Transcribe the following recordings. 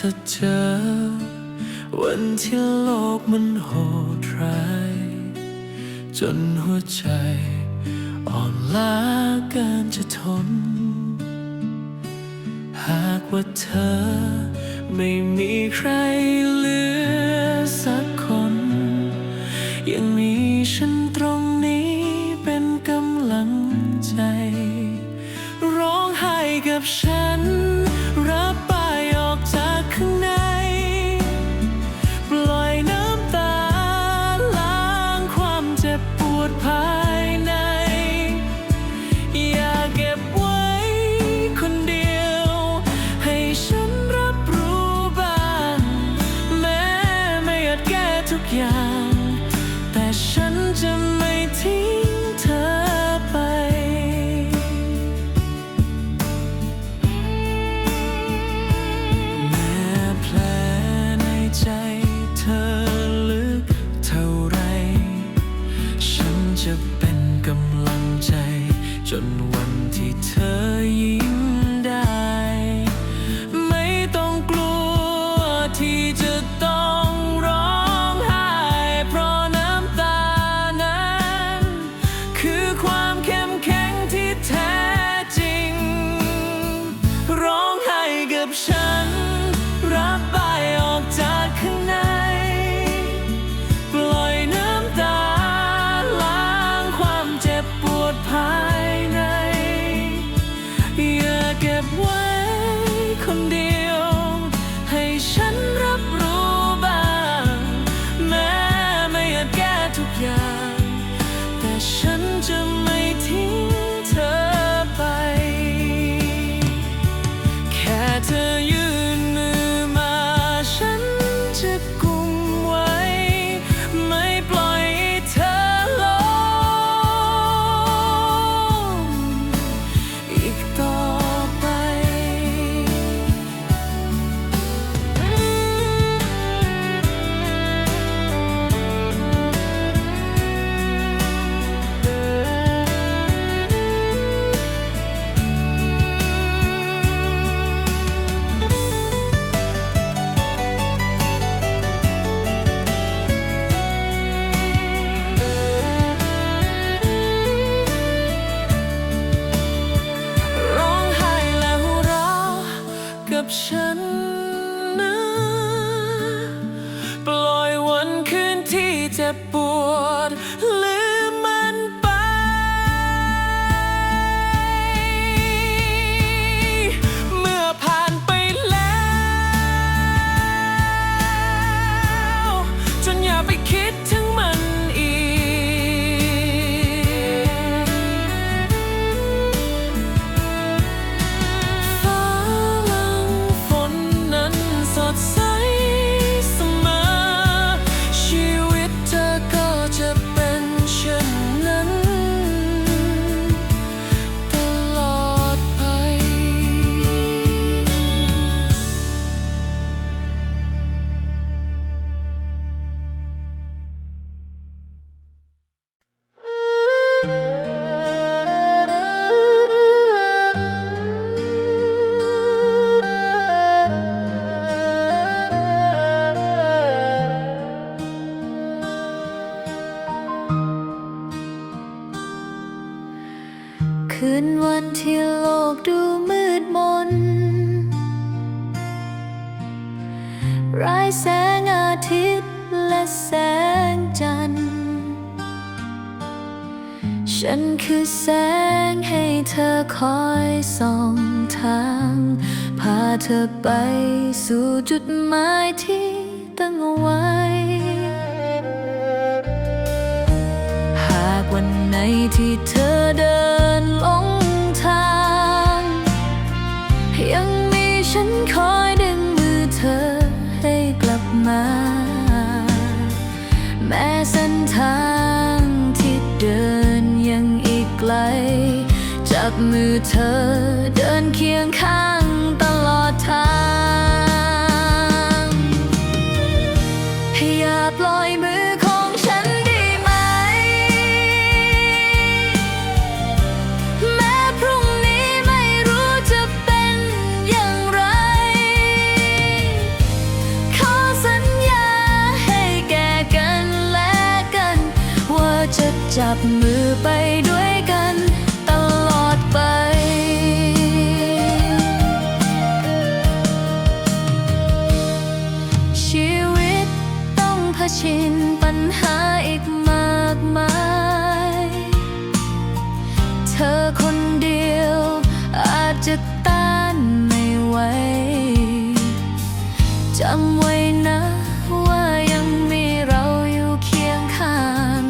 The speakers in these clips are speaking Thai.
ถ้าเจอวันที่โลกมันโหดร้ายจนหัวใจอ่อนล้าเกินจะทนหากว่าเธอไม่มีใครเหลือสักคนยังมีฉันตรงนี้เป็นกำลังใจร้องไห้กับฉันระบายออกจากข้างในปล่อยน้ำตาล้างความเจ็บปวดภายในอย่าเก็บไว้คนเดียวให้ฉันรับรู้บ้างแม้ไม่อาจแก้ทุกอย่างแต่ฉันจะไม่ทิ้งเธอไปแม้แผลในใจเธอลึกเท่าไรฉันจะเป็นกำลังใจจนวันที่เธอยิ้มได้ไม่ต้องกลัวที่จะต้องร้องไห้เพราะน้ำตานั้นคือความเข้มแข็งที่แท้จริงร้องไห้กับฉันระบายออกจากข้างในปล่อยน้ำตาล้างความเจ็บปวดภายในอย่าเก็บไว้คนเดียวให้ฉันรับรู้บ้างแม้ไม่อาจแก้ทุกอย่างแต่ฉันจะไม่ทิ้งเธอไปแค่เธอยื่นมือมาฉันจะกุมไว้ไม่ปล่อยให้เธอล้มอีกต่อไปร้องไห้แล้วเรากับฉันนะปล่อยวันคืนที่เจ็บปวดลืมมันไปเมื่อผ่านไปแล้วจนอย่าไปคิดถึงมันอีกฟ้าหลังฝนนั้นสดใสเสมอชีวิตเธอก็จะเป็นเช่นนั้นตลอดไป คืนวันที่โลกดูมืดมนไร้แสงอาทิตย์และแสงจันทร์ฉันคือแสงให้เธอคอยส่องทางพาเธอไปสู่จุดหมายที่ตั้งเอาไว้ หากวันไหนที่เธอเดินหลงทางยังมีฉันคอยดึงมือเธอให้กลับมาแม้เส้นทางที่เดินยังอีกไกลจับมือเธอเดินเคียงข้างตลอดทางอย่าปล่อยมือของฉันได้ไหมแม้พรุ่งนี้ไม่รู้จะเป็นอย่างไร จับมือไปด้วยกันตลอดไปชีวิตต้องเผชิญปัญหาอีกมากมายเธอคนเดียวอาจจะต้านไม่ไหวจำไว้นะว่ายังมีเราอยู่เคียงข้าง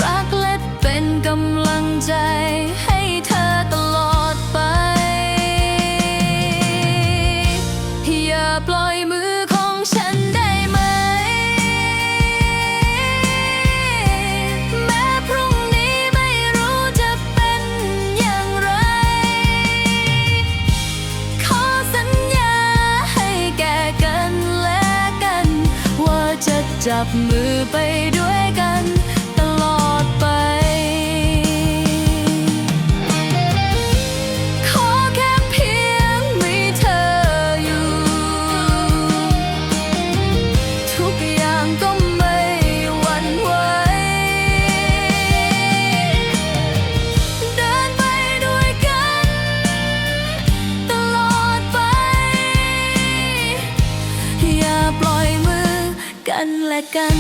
รักและเป็นกำลังใจให้เธอตลอดไปอย่าปล่อยมือของฉันได้ไหมแม้พรุ่งนี้ไม่รู้จะเป็นอย่างไรขอสัญญาให้แก่กันและกันว่าจะจับมือไปด้วยกันตลอดไปขอแค่เพียงมีเธออยู่ทุกอย่างก็ไม่หวั่นไหวเดินไปด้วยกันตลอดไปอย่าปล่อยมือกันและกัน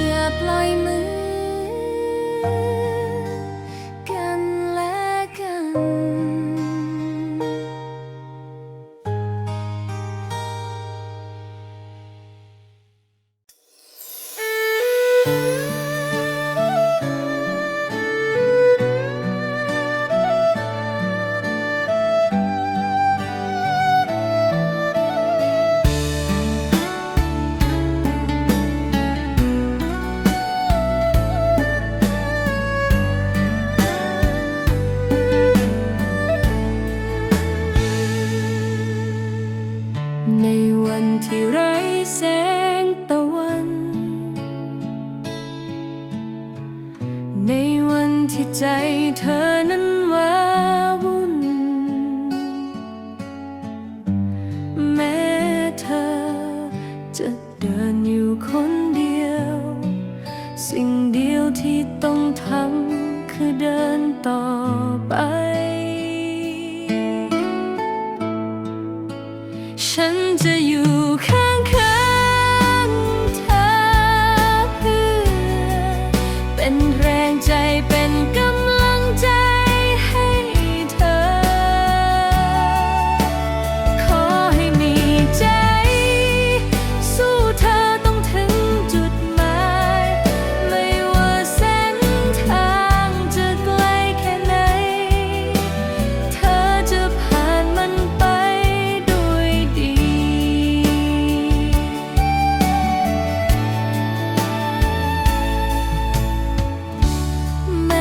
อย่าปล่อยมือกันและกัน ในวันที่ไร้แสงตะวัน ในวันที่ใจเธอนั้นว้าวุ่น แม้เธอจะเดินอยู่คนเดียว สิ่งเดียวที่ต้องทำคือเดินต่อไป ฉันจะอยู่ข้างๆเธอเพื่อเป็นแรงใจเป็นกำลังใจให้เธอ ขอให้มีใจสู้เธอต้องถึงจุดหมายไม่ว่าเส้นทางจะไกลแค่ไหนเธอจะผ่านมันไปด้วยดี แม้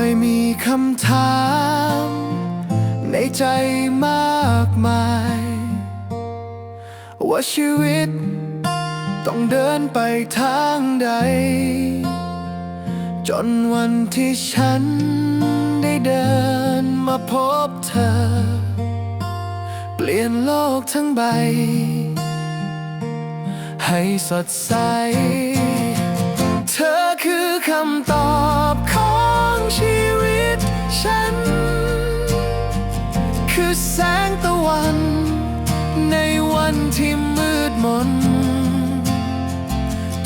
ยมีคำถามในใจมากมายว่าชีวิตต้องเดินไปทางใดจนวันที่ฉันได้เดินมาพบเธอเปลี่ยนโลกทั้งใบให้สดใสเธอคือคำตอบของชีวิตฉันคือแสงตะวันในวันที่มืดมน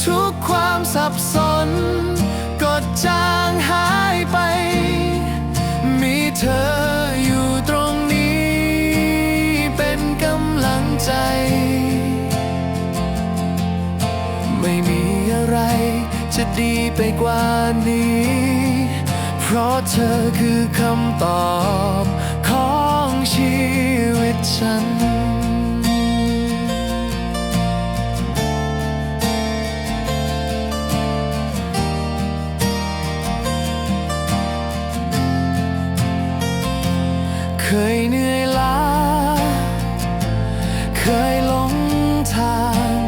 ทุกความสับสนก็จางหายไปมีเธออยู่ตรงนี้เป็นกำลังใจไม่มีอะไรจะดีไปกว่านี้เพราะเธอคือคำตอบของชีวิตฉันเคยเหนื่อยล้าเคยหลงทาง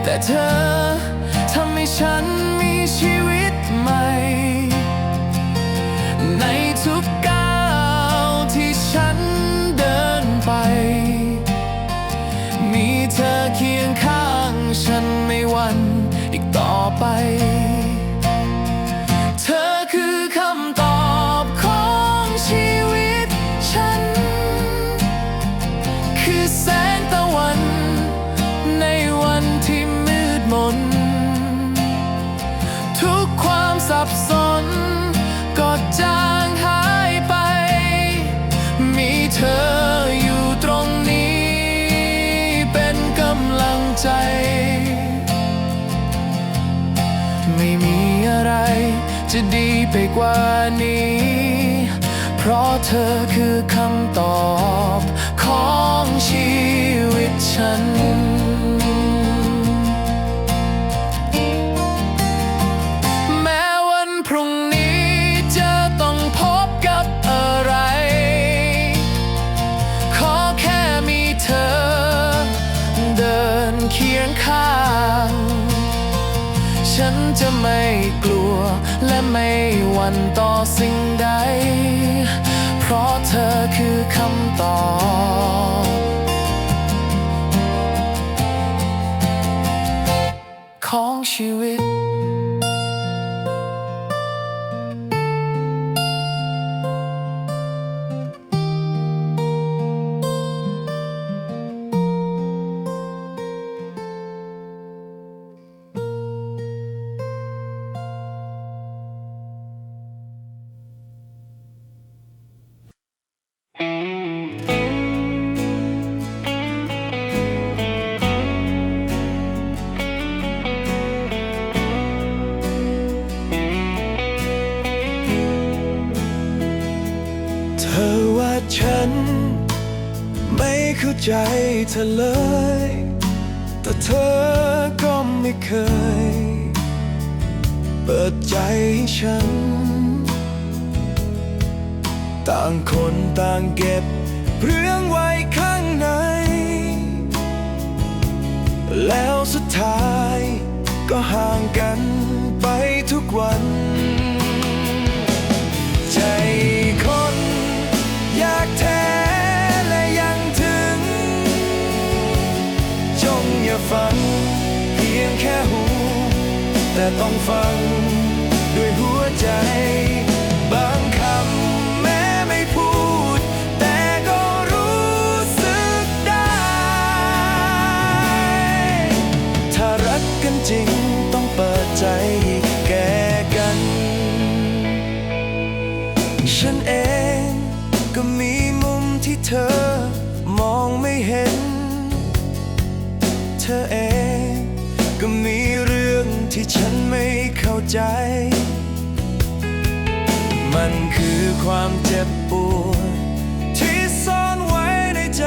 แต่เธอทำให้ฉันมีชีวิตใหม่ในทุกก้าวที่ฉันเดินไปมีเธอเคียงข้างฉันไม่หวั่นอีกต่อไปเธอคือคำตอบของชีวิตฉันคือแสงตะวันในวันที่มืดมนทุกความสับสนก็จางหายไปมีเธออยู่ตรงนี้เป็นกำลังใจไม่มีอะไรจะดีไปกว่านี้เพราะเธอคือคำตอบของชีวิตฉันแม้วันพรุ่งนี้จะต้องพบกับอะไรขอแค่มีเธอเดินเคียงข้างฉันจะไม่กลัวและไม่หวั่นต่อสิ่งใดเพราะเธอคือคำตอบของชีวิตเธอว่าฉันไม่เข้าใจเธอเลยแต่เธอก็ไม่เคยเปิดใจให้ฉันต่างคนต่างเก็บเรื่องไว้ข้างในแล้วสุดท้ายก็ห่างกันไปทุกวันใจคนอยากแท้และยังถึงจงอย่าฟังเพียงแค่หูแต่ต้องฟังด้วยหัวใจบางคำแม้ไม่พูดแต่ก็รู้สึกได้ถ้ารักกันจริงต้องเปิดใจแก่กันฉันเองก็มีมุมที่เธอมองไม่เห็นเธอเองก็มีเรื่องที่ฉันไม่เข้าใจมันคือความเจ็บปวดที่ซ่อนไว้ในใจ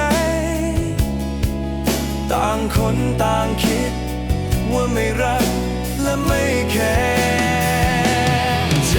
ต่างคนต่างคิดว่าไม่รักและไม่แคร์ใจ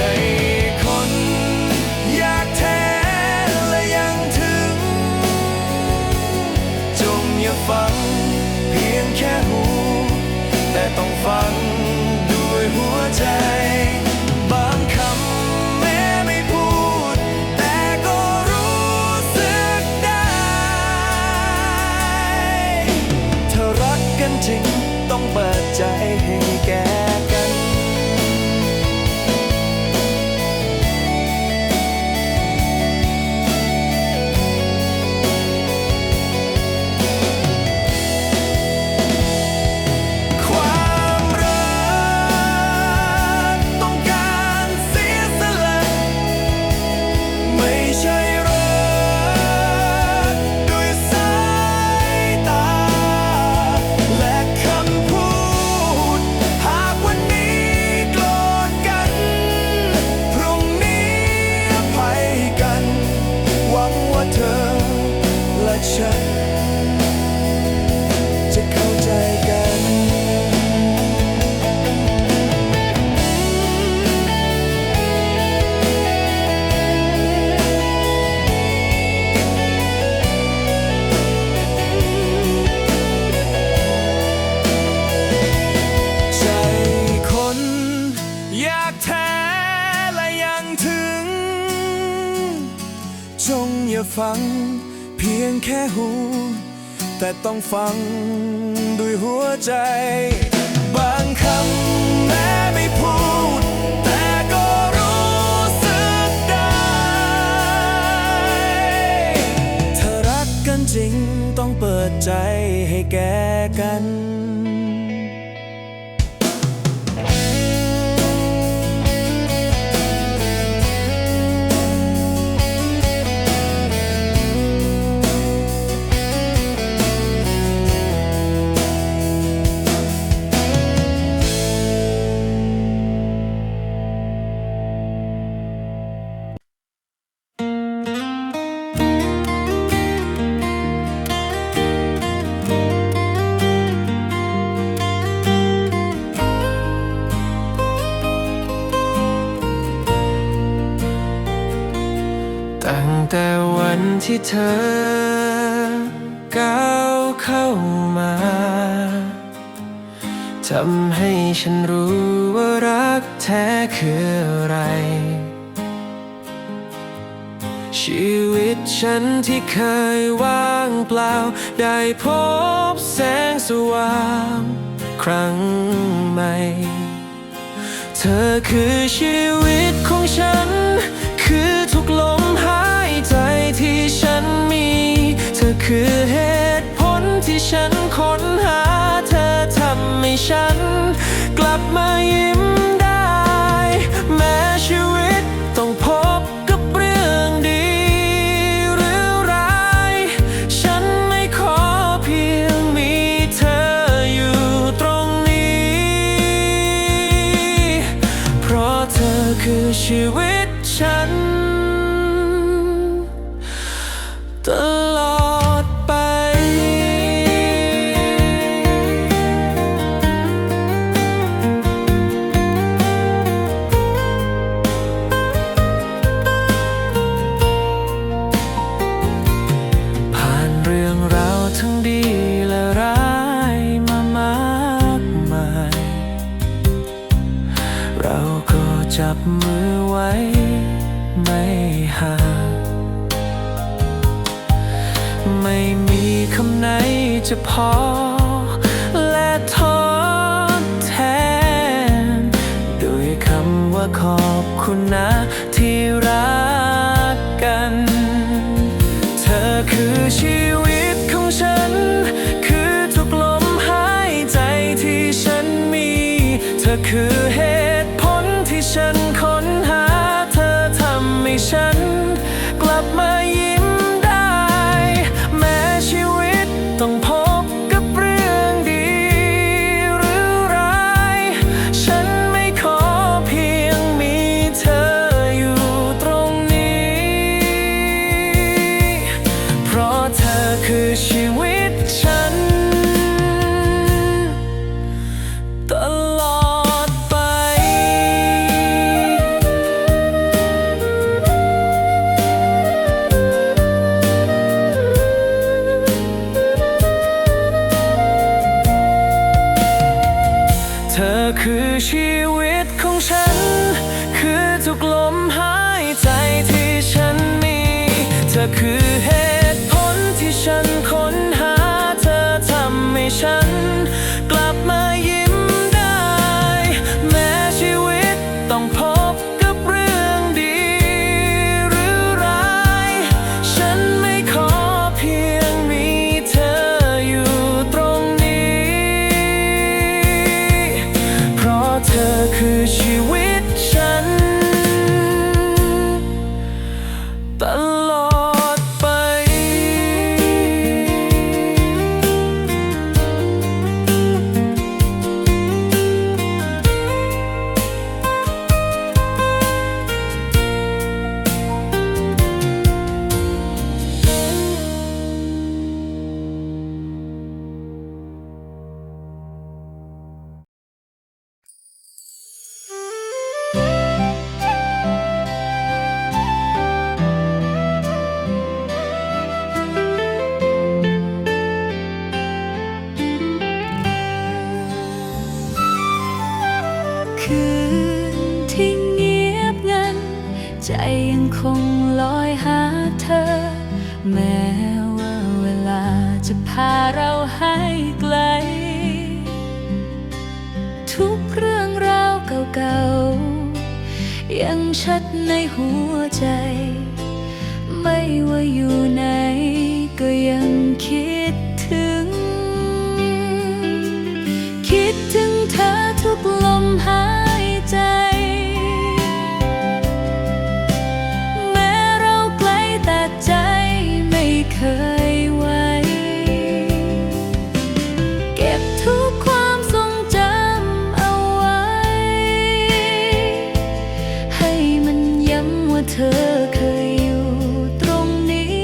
ฟังเพียงแค่หูแต่ต้องฟังด้วยหัวใจบางคำแม้ไม่พูดแต่ก็รู้สึกได้ถ้ารักกันจริงต้องเปิดใจให้แก่กัน ตั้งแต่วันที่เธอก้าวเข้ามาทำให้ฉันรู้ว่ารักแท้คืออะไร ชีวิตฉันที่เคยว่างเปล่าได้พบแสงสว่างครั้งใหม่เธอคือชีวิตของฉันคือทุกลมหายใจที่ฉันมีเธอคือเหตุผลที่ฉันค้นหาเธอทำให้ฉันกลับมายิ้มได้แม้ชีวิตต้องพบกับเรื่องดีหรือร้ายฉันไม่ขอเพียงมีเธออยู่ตรงนี้เพราะเธอคือชีวิตฉันตลอดไปผ่านเรื่องราวทั้งดีและร้ายมามากมายเราก็จับมือไว้ไม่ห่างไม่มีคำไหนจะพอและทดแทนด้วยคำว่าขอบคุณนะที่รักกันเธอคือชีวิตของฉันคือทุกลมหายใจที่ฉันมีเธอคือเหตุผลที่ฉันค้นหาเธอทำให้ฉันกลับมายิ้มได้แม้ชีวิตต้องพบกับเรื่องดีหรือร้ายฉันไม่ขอเพียงมีเธออยู่ตรงนี้เพราะเธอคือชีวิตฉันตลอดไปเธอคือชีวิตของฉันคือทุกลมหายใจที่ฉันมีเธอคือเหตุผลที่ฉันค้นหาเธอทำให้ฉันกลับมายิ้มได้แม้ชีวิตต้องพบกับเรื่องดีหรือร้ายฉันไม่ขอเพียงมีเธออยู่ตรงนี้เพราะเธอคือชีวิตฉันตลอดไป คืนที่เงียบงันใจยังคงลอยหาเธอ แม้ว่าเวลาจะพาเราให้ไกลทุกเรื่องราวเก่าๆยังชัดในหัวใจไม่ว่าอยู่ไหนก็ยังคิดถึงเธอทุกลมหายใจแม้เราไกลแต่ใจไม่เคยไว้เก็บทุกความทรงจำเอาไว้ให้มันย้ำว่าเธอเคยอยู่ตรงนี้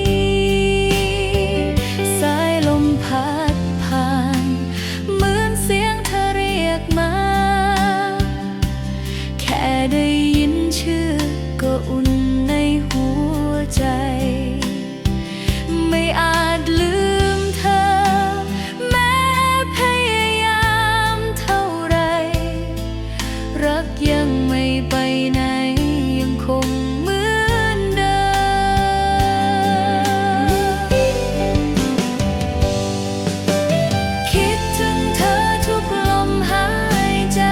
สายลมพัดผ่านเหมือนเสียงเธอเรียกมาแค่ได้ยินชื่อก็อุ่นในหัวใจไม่อาจลืมเธอแม้พยายามเท่าไรรักยังไม่ไปไหนยังคงเหมือนเดิมคิดถึงเธอทุกลมหายใจ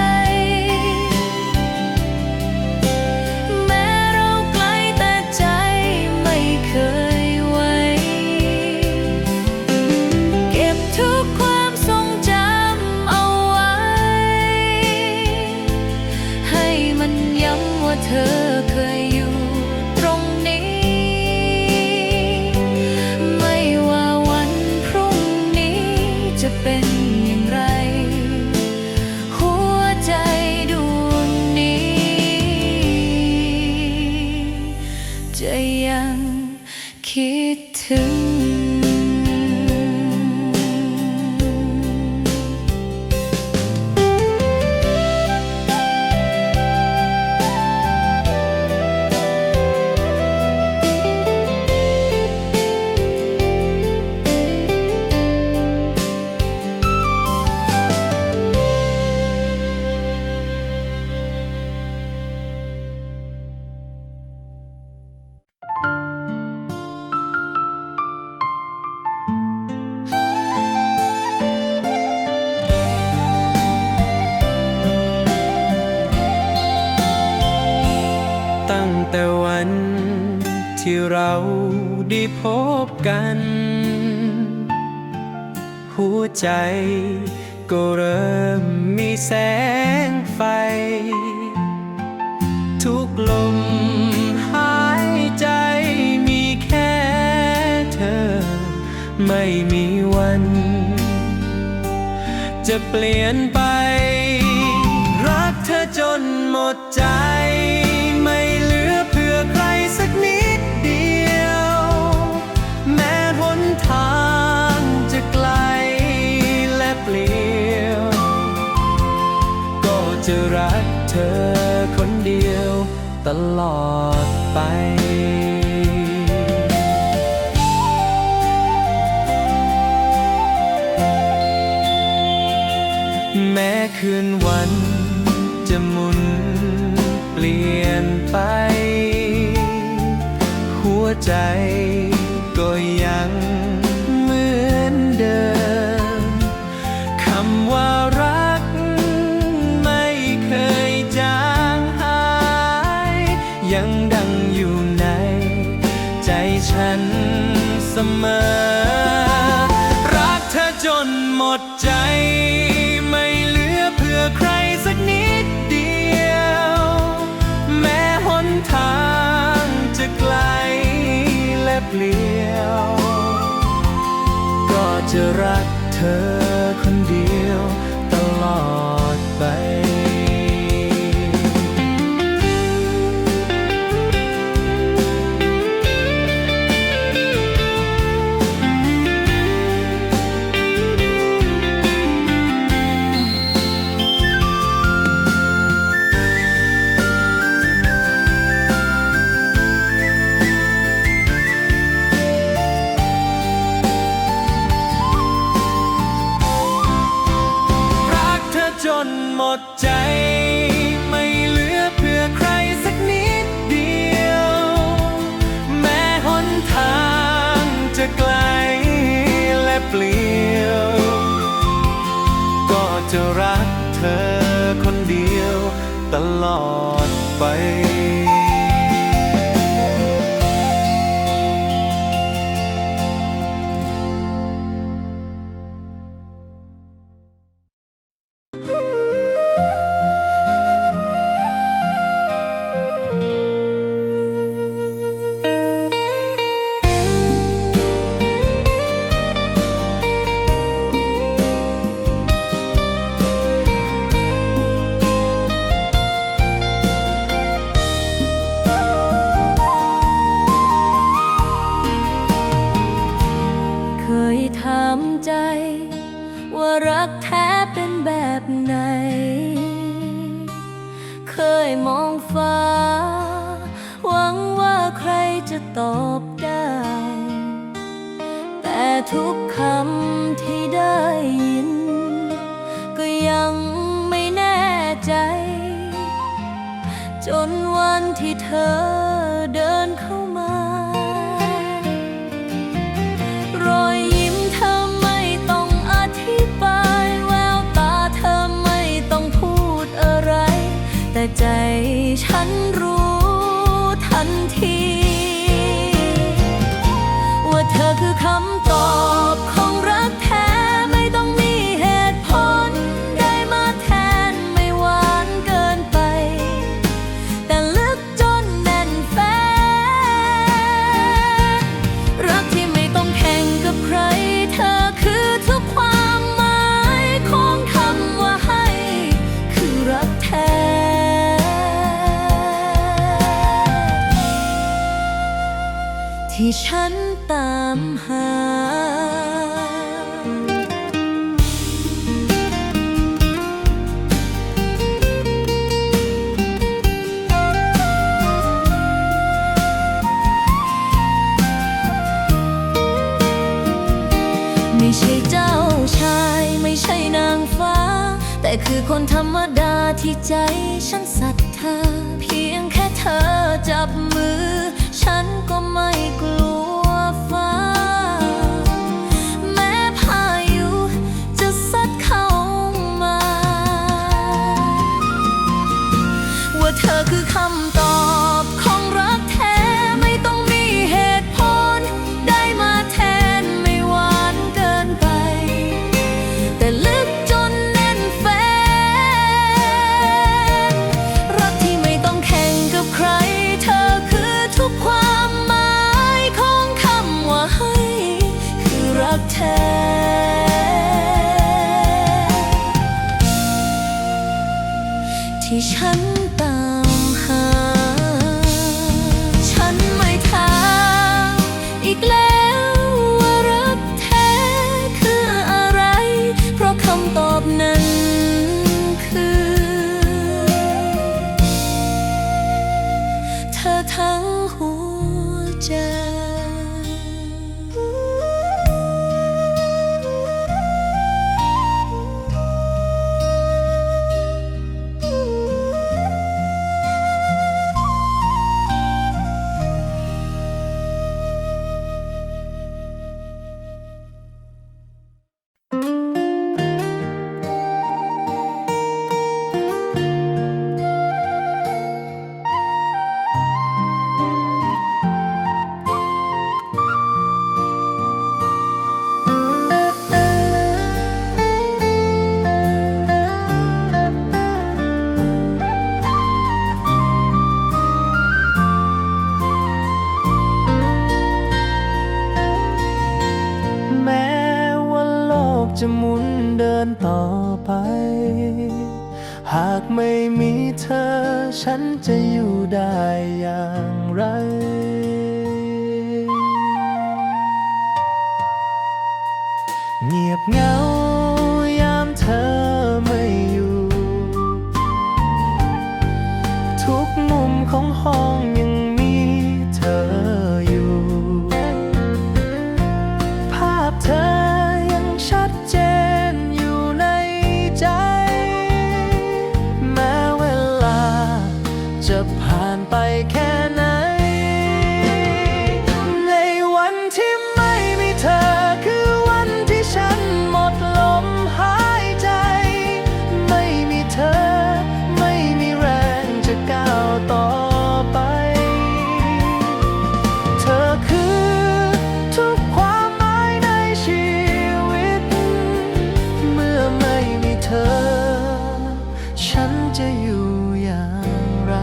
แม้เราไกลแต่ใจไม่เคยไว้เก็บทุกความทรงจำเอาไว้ให้มันย้ำว่าเธอเคยอยู่ตรงนี้ไม่ว่าวันพรุ่งนี้จะเป็นอย่างไรหัวใจดวงนี้จะยังคิดถึงตั้งแต่วันที่เราได้พบกัน หัวใจก็เริ่มมีแสงไฟ ทุกลมหายใจมีแค่เธอ ไม่มีวัน จะเปลี่ยนไป รักเธอจนหมดใจ ไม่เหลือเพื่อใครสักนิดเดียว แม้หนทางจะไกลและเปลี่ยว ก็จะรักเธอคนเดียวตลอดไป แม้คืนวันจะหมุนเปลี่ยนไป หัวใจก็ยังเหมือนเดิม คำว่ารักไม่เคยจางหาย ยังดังอยู่ในใจฉันเสมอ รักเธอจนหมดใจ ไม่เหลือเพื่อใครสักนิดเดียว แม้หนทางจะไกลและเปลี่ยว ก็จะรักเธอคนเดียวตลอดไป ตลอดไปเคยถามใจว่ารักแท้เป็นแบบไหน เคยมองฟ้า หวังว่าใครจะตอบได้ แต่ทุกคำที่ได้ยิน ก็ยังไม่แน่ใจ จนวันที่เธอเดินเข้ามารอยยิ้มเธอไม่ต้องอธิบายแววตาเธอไม่ต้องพูดอะไร แต่ใจฉันรู้ทันที ว่าเธอคือคำตอบของรักแท้ไม่ต้องมีเหตุผลได้มาแทนไม่หวานเกินไป แต่ลึกจนแน่นแฟ้นรักที่ไม่ต้องแข่งกับใครเธอคือทุกความหมายของคำว่าให้คือรักแท้ที่ฉันตามหาไม่ใช่เจ้าชายไม่ใช่นางฟ้า แต่คือคนธรรมดาที่ใจฉันศรัทธาเพียงแค่เธอจับมือ ฉันก็ไม่กลัวฟ้า แม้พายุจะซัดเข้ามา ว่าเธอคือคำตอบของรักแท้ไม่ต้องมีเหตุผลได้มาแทนไม่หวานเกินไป แต่ลึกจนแน่นแฟ้นรักที่ไม่ต้องแข่งกับใครเธอคือทุกความหมายของคำว่าให้คือรักแท้ที่ฉันตามหา ฉันไม่ถามอีกแล้วว่ารักแท้คืออะไร เพราะคำตอบนั้นคือ เธอทั้งหัวใจ แม้ว่าโลกจะหมุนเดินต่อไป หากไม่มีเธอฉันจะอยู่ได้อย่างไร เงียบเหงายามเธอไม่อยู่ ทุกมุมของห้องยังมีเธออยู่ ภาพเธอยังชัดเจนอยู่ในใจ แม้เวลาจะผ่านไปแค่ไหน ในวันที่ไม่มีเธอคือวันที่ฉันหมดลมหายใจ ไม่มีเธอไม่มีแรง อยู่อย่างไร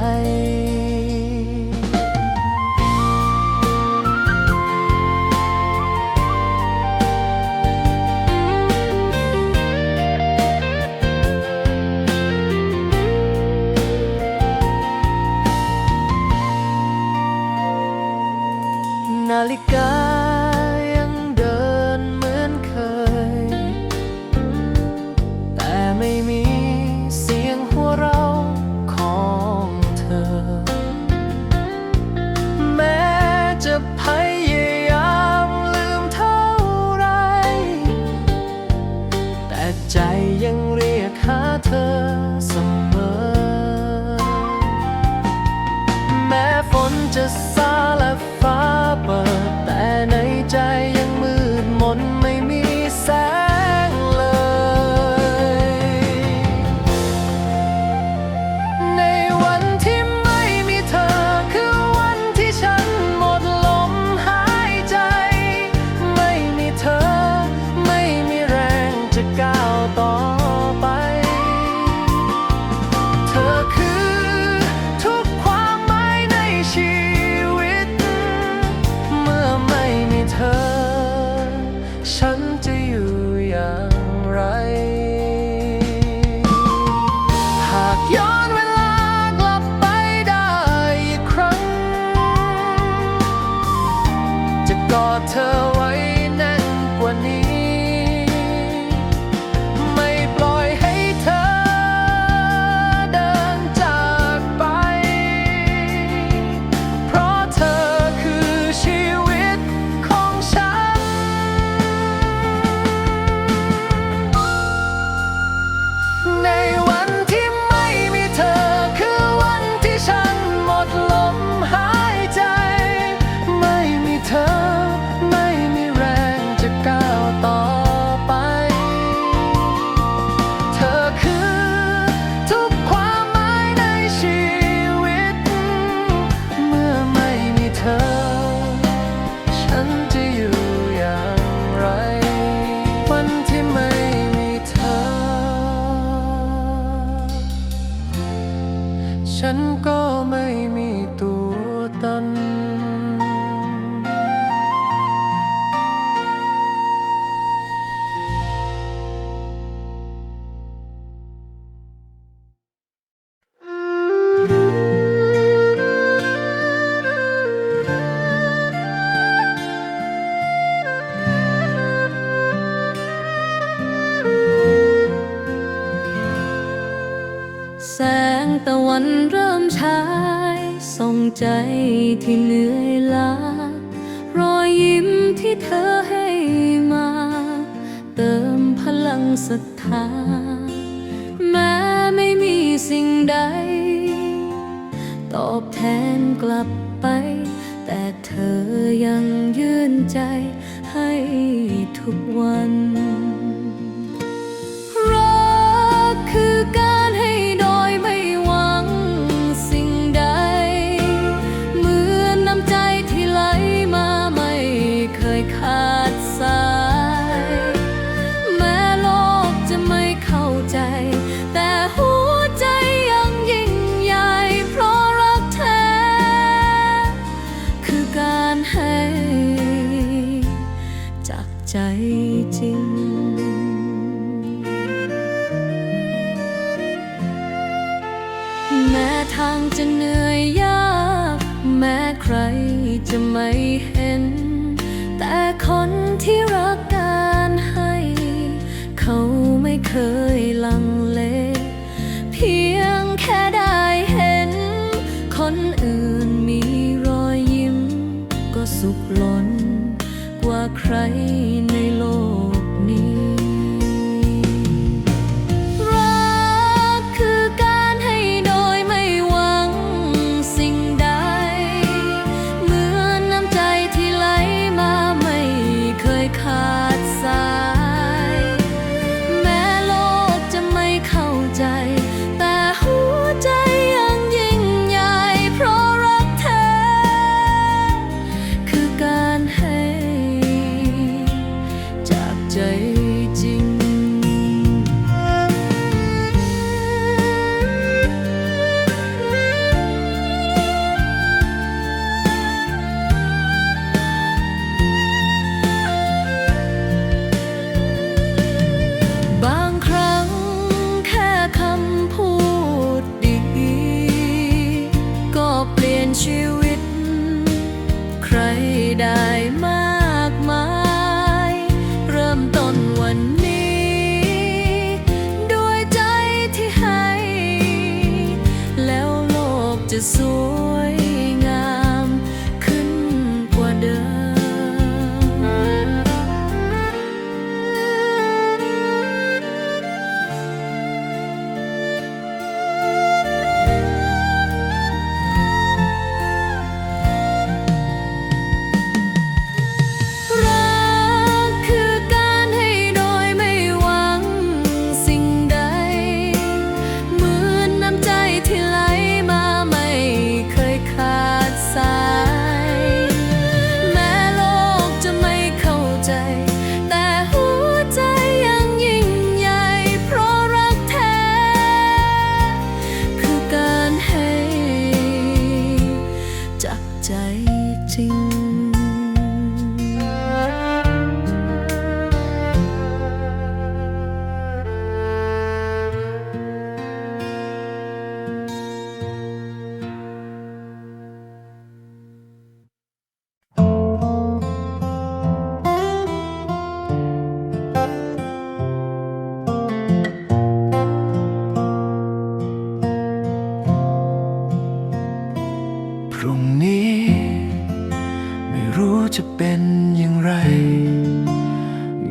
นาฬิกายังเดินเหมือนเคยแต่ไม่มีเสียงหัวเราะของเธอแม้จะพยายามลืมเท่าไรแต่ใจยังเรียกหาเธอเสมอแม้ฝนจะซาและฟ้าเปิดแต่ในใจยังมืดมนไม่มีแสงเลยในวันที่ไม่มีเธอคือวันที่ฉันหมดลมหายใจไม่มีเธอไม่มีแรงจะก้าวต่อไปเธอคือทุกความหมายในชีวิตเมื่อไม่มีเธอฉันจะอยู่อย่างไร หากย้อนเวลากลับไปได้อีกครั้ง จะกอดเธอไว้แน่นกว่านี้ ไม่ปล่อยให้เธอเดินจากไป เพราะเธอคือชีวิตของฉัน ในวันที่ไม่มีเธอคือวันที่ฉันหมดลมหายใจไม่มีเธอไม่มีแรงจะก้าวต่อไปเธอคือทุกความหมายในชีวิตเมื่อไม่มีเธอฉันจะอยู่อย่างไรวันที่ไม่มีเธอฉันก็ไม่มีตัวตนแสงตะวันเริ่มฉายส่องใจที่เหนื่อยล้ารอยยิ้มที่เธอให้มาเติมพลังศรัทธาแม้ไม่มีสิ่งใดตอบแทนกลับไปแต่เธอยังยื่นใจให้ทุกวันรักคือการให้โดยไม่หวังสิ่งใดเหมือนน้ำใจที่ไหลมาไม่เคยขาดสายแม้โลกจะไม่เข้าใจแต่หัวใจยังยิ่งใหญ่เพราะรักแท้คือการให้จากใจจริงแม้ทางจะเหนื่อยยากแม้ใครจะไม่เห็นแต่คนที่รักการให้เขาไม่เคยลังเลเพียงแค่ได้เห็นคนอื่นมีรอยยิ้มก็สุขล้นกว่าใครในโลกนี้ จ จะสวยงามขึ้นกว่าเดิม รักคือการให้โดยไม่หวังสิ่งใด เหมือนน้ำใจที่ไหลมาไม่เคยขาดสาย แม้โลกจะไม่เข้าใจ แต่หัวใจยังยิ่งใหญ่ เพราะรักแท้ คือการให้จากใจจริง พรุ่งนี้ไม่รู้จะเป็นอย่างไร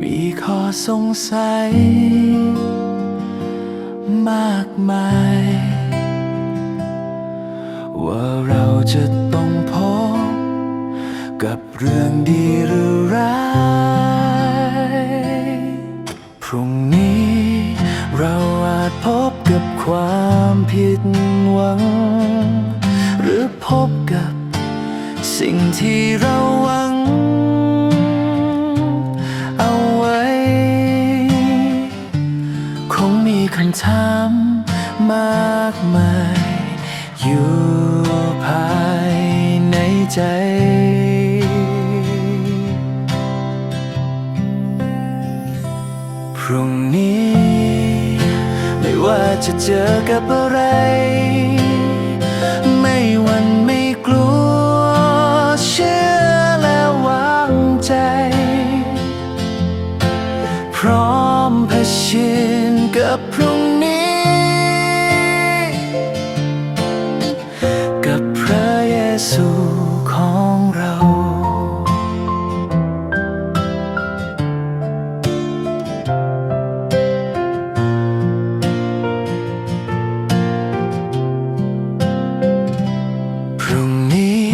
มีข้อสงสัยมากมาย ว่าเราจะต้องพบกับเรื่องดีหรือร้าย พรุ่งนี้เราอาจพบกับความผิดหวัง หรือพบกับสิ่งที่เราหวังเอาไว้ คงมีคำถามมากมายอยู่ภายในใจ พรุ่งนี้ไม่ว่าจะเจอกับอะไร ไม่หวั่นไม่กลัว เชื่อและวางใจ พร้อมเผชิญกับพรุ่งนี้ กับพระเยซูของเรา พรุ่งนี้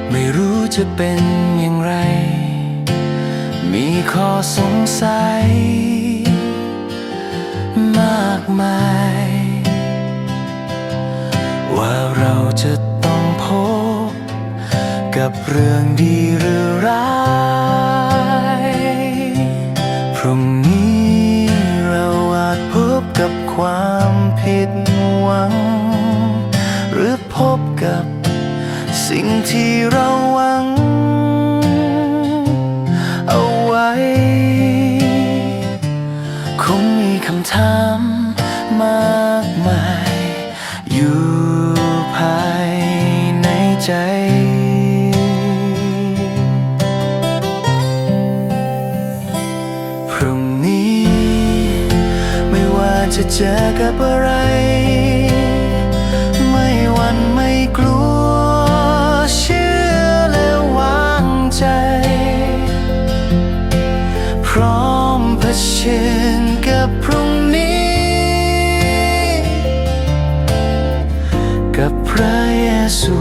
ไม่รู้จะเป็นอย่างไร มีข้อสงสัยมากมาย ว่าเราจะต้องพบกับเรื่องดีหรือร้าย พรุ่งนี้เราอาจพบกับความผิดหวัง หรือพบกับสิ่งที่เราหวังเอาไว้ คงมีคำถามมากมายอยู่ภายในใจ พรุ่งนี้ไม่ว่าจะเจอกับอะไร ไม่หวั่นไม่กลัว เชื่อและวางใจ พร้อมเผชิญกับพรุ่งนี้ กับพระเยซู